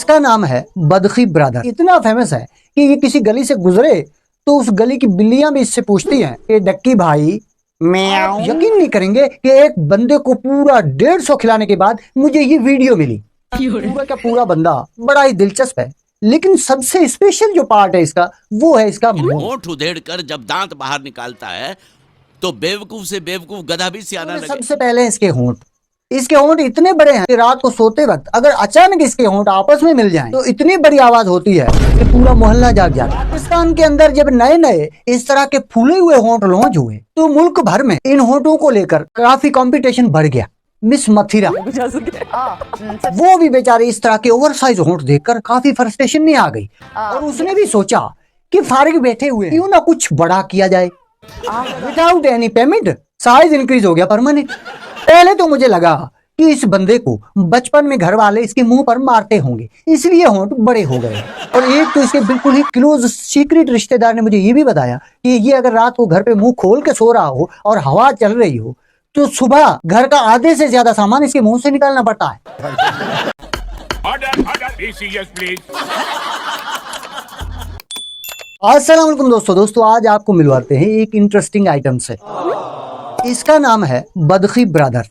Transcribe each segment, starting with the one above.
इसका नाम है बदखी ब्रदर। इतना फेमस है कि ये किसी गली से गुजरे तो उस गली की बिल्लियां भी इससे पूछती हैं कि डक्की भाई म्याऊं। यकीन नहीं करेंगे कि एक बंदे को पूरा 150 खिलाने के बाद मुझे ये वीडियो मिली। पूरा का पूरा बंदा बड़ा ही दिलचस्प है, लेकिन सबसे स्पेशल जो पार्ट है इसका वो है इसका मुंह। होंठ उधेड़ कर जब दांत बाहर निकालता है तो बेवकूफ से बेवकूफ गधा भी सियाना लगे। सबसे पहले इसके होंठ इतने बड़े हैं कि रात को सोते वक्त अगर अचानक इसके होंठ आपस में मिल जाएं तो इतनी बड़ी आवाज होती है कि पूरा मोहल्ला जाग जाता है। पाकिस्तान के अंदर जब नए नए इस तरह के फूले हुए होंठ लॉन्च हुए तो मुल्क भर में इन होंठों को लेकर काफी कंपटीशन बढ़ गया। मिस मथिरा वो भी बेचारे इस तरह के ओवरसाइज होंठ देखकर काफी फ्रस्ट्रेशन में आ गई और उसने भी सोचा कि फारिग बैठे हुए क्यों ना कुछ बड़ा किया जाए। Without any payment size increase हो गया परमानेंट। पहले तो मुझे लगा कि इस बंदे को बचपन में घर वाले इसके मुंह पर मारते होंगे इसलिए होंठ बड़े हो गए। और एक तो इसके बिल्कुल ही क्लोज सीक्रेट रिश्तेदार ने मुझे ये भी बताया कि ये अगर रात को घर पे मुंह खोल के सो रहा हो और हवा चल रही हो तो सुबह घर का आधे से ज्यादा सामान इसके मुंह से निकालना पड़ता है। अस्सलाम वालेकुम दोस्तों आज आपको मिलवाते हैं एक इंटरेस्टिंग आइटम से। इसका नाम है बदखी ब्रदर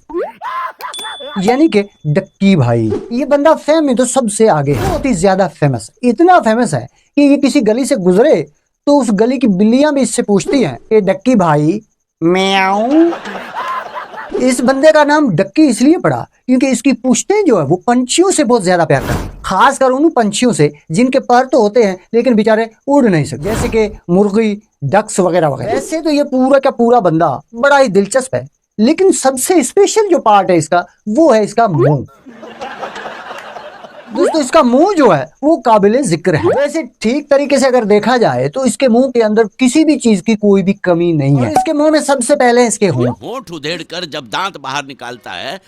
यानी कि डक्की भाई। ये बंदा फेम में तो सबसे आगे है, बहुत ही ज्यादा फेमस। इतना फेमस है कि ये किसी गली से गुजरे तो उस गली की बिल्लियां भी इससे पूछती हैं कि डक्की भाई म्याऊं। इस बंदे का नाम डक्की इसलिए पड़ा क्योंकि इसकी पूछतें जो है वो पंछियों से बहुत ज्यादा प्यार करती है, खासकर उन पंछियों से जिनके पर तो होते हैं लेकिन बेचारे उड़ नहीं सकते, जैसे कि मुर्गी, डक्स वगैरह वगैरह। ऐसे तो ये पूरा का पूरा बंदा बड़ा ही दिलचस्प है, लेकिन सबसे स्पेशल जो पार्ट है इसका वो है इसका मुंह। दोस्तों इसका मुंह जो है वो काबिले जिक्र है। वैसे ठीक तरीके से अगर देखा जाए तो इसके मुंह के अंदर किसी भी चीज की कोई भी कमी नहीं है। इसके मुंह में सबसे पहले इसके होंठ उधेड़ कर जब दांत बाहर निकालता है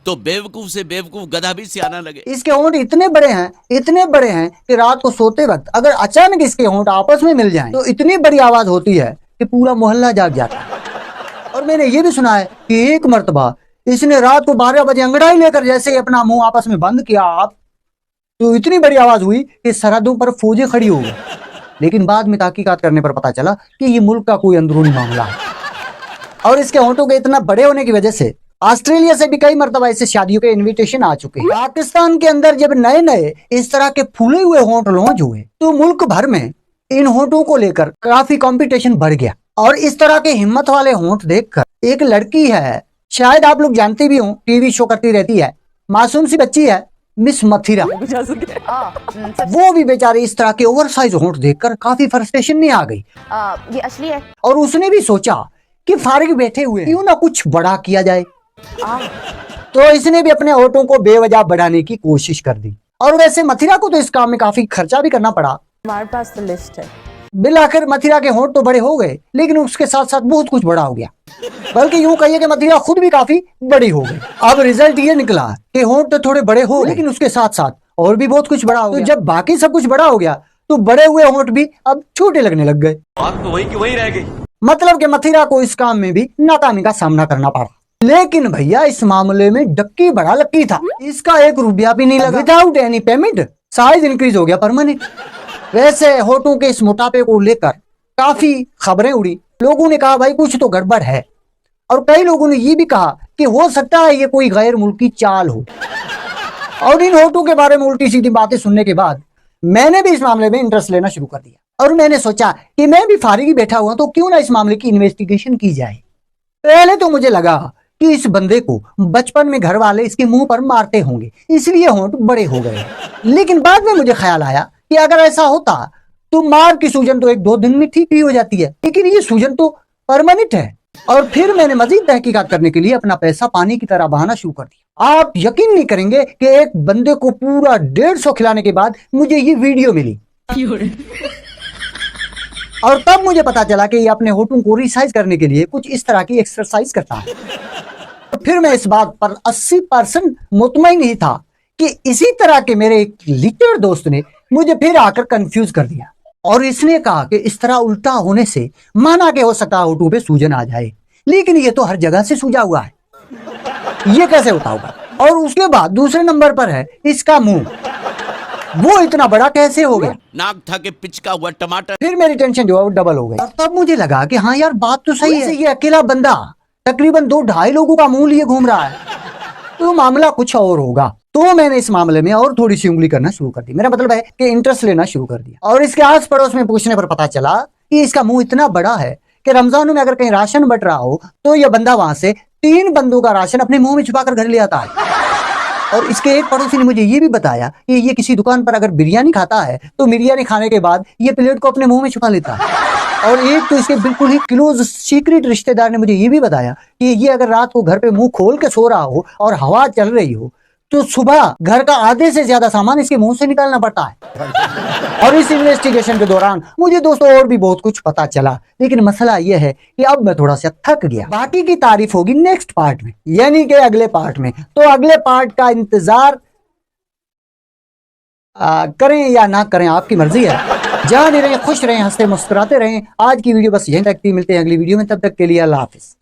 तो बेवकूफ से बेवकूफ गधा भी सियाना लगे। इसके होंठ इतने बड़े हैं कि रात को सोते वक्त अगर अचानक इसके होंठ आपस में मिल जाएं तो इतनी बड़ी आवाज होती है कि पूरा मोहल्ला जाग जाता है। और मैंने ये भी सुना है कि एक मर्तबा इसने रात को 12 बजे अंगड़ाई लेकर जैसे ही अपना मुंह आपस में बंद किया तो इतनी बड़ी आवाज हुई कि सरहदों पर फौजें खड़ी हो गई। लेकिन बाद में तहकीकात करने पर पता चला कि ये मुल्क का कोई अंदरूनी मामला है। और इसके होंठों के इतना बड़े होने की वजह से ऑस्ट्रेलिया से भी कई मर्तबा इससे शादियों के इनविटेशन आ चुके हैं। पाकिस्तान के अंदर जब नए नए इस तरह के फूले हुए होंठ लॉन्च हुए तो मुल्क भर में इन होंठों को लेकर काफी कंपटीशन बढ़ गया। और इस तरह के हिम्मत वाले होंठ देखकर एक लड़की है, शायद आप लोग जानते भी हो, टीवी शो करती रहती है, मासूम सी बच्ची है, मिस मथिरा। वो भी बेचारे इस तरह के ओवरसाइज होंठ देखकर काफी फ्रस्ट्रेशन में आ गई। ये असली है। और उसने भी सोचा कि फारिग बैठे हुए क्यों ना कुछ बड़ा किया जाए। तो इसने भी अपने होंठों को बेवजह बढ़ाने की कोशिश कर दी। और वैसे मथिरा को तो इस काम में काफी खर्चा भी करना पड़ा। हमारे पास तो लिस्ट है। बिल आखिर मथिरा के होंठ तो बड़े हो गए, लेकिन उसके साथ साथ बहुत कुछ बड़ा हो गया। बल्कि यूं कहिए कि मथिरा खुद भी काफी बड़ी हो गई। अब रिजल्ट ये निकला कि होंठ तो थोड़े बड़े हो, लेकिन उसके साथ साथ और भी बहुत कुछ बड़ा हो गया। तो जब बाकी सब कुछ बड़ा हो गया तो बड़े हुए होंठ भी अब छोटे लगने लग गए। बात तो वही की वही रह गई। मतलब कि मथिरा को इस काम में भी नाकामी का सामना करना पड़ा। लेकिन भैया इस मामले में डक्की बड़ा लक्की था, इसका 1 रुपया भी नहीं लगा। Without any payment size increase हो गया परमानेंट। वैसे होठों के इस मोटापे को लेकर काफी खबरें उड़ी। लोगों ने कहा भाई कुछ तो गड़बड़ है, और कई लोगों ने ये भी कहा कि हो सकता है ये कोई गैर मुल्की चाल हो। और इन होठों के बारे में उल्टी सीधी बातें सुनने के बाद मैंने भी इस मामले में इंटरेस्ट लेना शुरू कर दिया और मैंने सोचा कि मैं भी फारिग ही बैठा हुआ तो क्यों ना इस मामले की इन्वेस्टिगेशन की जाए। पहले तो मुझे लगा कि इस बंदे को बचपन में घर वाले इसके मुंह पर मारते होंगे इसलिए होंठ बड़े हो गए, लेकिन बाद में मुझे ख्याल आया कि अगर ऐसा होता तो मार की सूजन तो 1-2 दिन में ठीक भी हो जाती है, लेकिन ये सूजन तो परमानेंट है। और फिर मैंने मजीद तहकीकात करने के लिए अपना पैसा पानी की तरह बहाना शुरू कर दिया। आप यकीन नहीं करेंगे कि एक बंदे को पूरा 150 खिलाने के बाद मुझे ये वीडियो मिली। और तब मुझे पता चला कि ये अपने होठों को रिसाइज करने के लिए कुछ इस तरह की एक्सरसाइज करता है। फिर मैं इस बात पर 80% मुतमईन ही था कि इसी तरह के मेरे एक लिटर दोस्त ने मुझे फिर आकर कंफ्यूज कर दिया और इसने कहा कि इस तरह उल्टा होने से माना के हो सकता है होठों पे सूजन आ जाए, लेकिन ये तो हर जगह से सूजा हुआ है, ये कैसे होता होगा। और उसके बाद दूसरे नंबर पर है इसका मुंह। वो इतना बड़ा कैसे हो गया? नाक था के पिचका हुआ टमाटर। फिर मेरी टेंशन जो है वो डबल हो गई। और तब मुझे लगा कि हाँ यार बात तो सही है, ये अकेला बंदा तकरीबन 2-2.5 लोगों का मुंह लिए घूम रहा है, तो मामला कुछ और होगा। तो मैंने इस मामले में और थोड़ी सी उंगली करना शुरू कर दी। मेरा मतलब है कि इंटरेस्ट लेना शुरू कर दिया। और इसके आस पड़ोस में पूछने पर पता चला कि इसका मुंह इतना बड़ा है कि रमजानों में अगर कहीं राशन बट रहा हो तो यह बंदा वहां से 3 बंदों का राशन अपने मुंह में छुपाकर घर ले आता है। और इसके एक पड़ोसी ने मुझे ये भी बताया कि ये किसी दुकान पर अगर बिरयानी खाता है तो बिरयानी खाने के बाद ये प्लेट को अपने मुंह में छुपा लेता है। और एक तो इसके बिल्कुल ही क्लोज सीक्रेट रिश्तेदार ने मुझे ये भी बताया कि ये अगर रात को घर पे मुंह खोल के सो रहा हो और हवा चल रही हो तो सुबह घर का आधे से ज्यादा सामान इसके मुंह से निकालना पड़ता है। और इस इन्वेस्टिगेशन के दौरान मुझे दोस्तों और भी बहुत कुछ पता चला, लेकिन मसला यह है कि अब मैं थोड़ा सा थक गया। बाकी की तारीफ होगी नेक्स्ट पार्ट में, यानी कि अगले पार्ट में। तो अगले पार्ट का इंतजार करें या ना करें आपकी मर्जी है। जाने रहें, खुश रहें, हंसते मुस्कुराते रहें। आज की वीडियो बस यहीं तक थी, मिलते हैं अगली वीडियो में, तब तक के लिए अल्लाह हाफिज।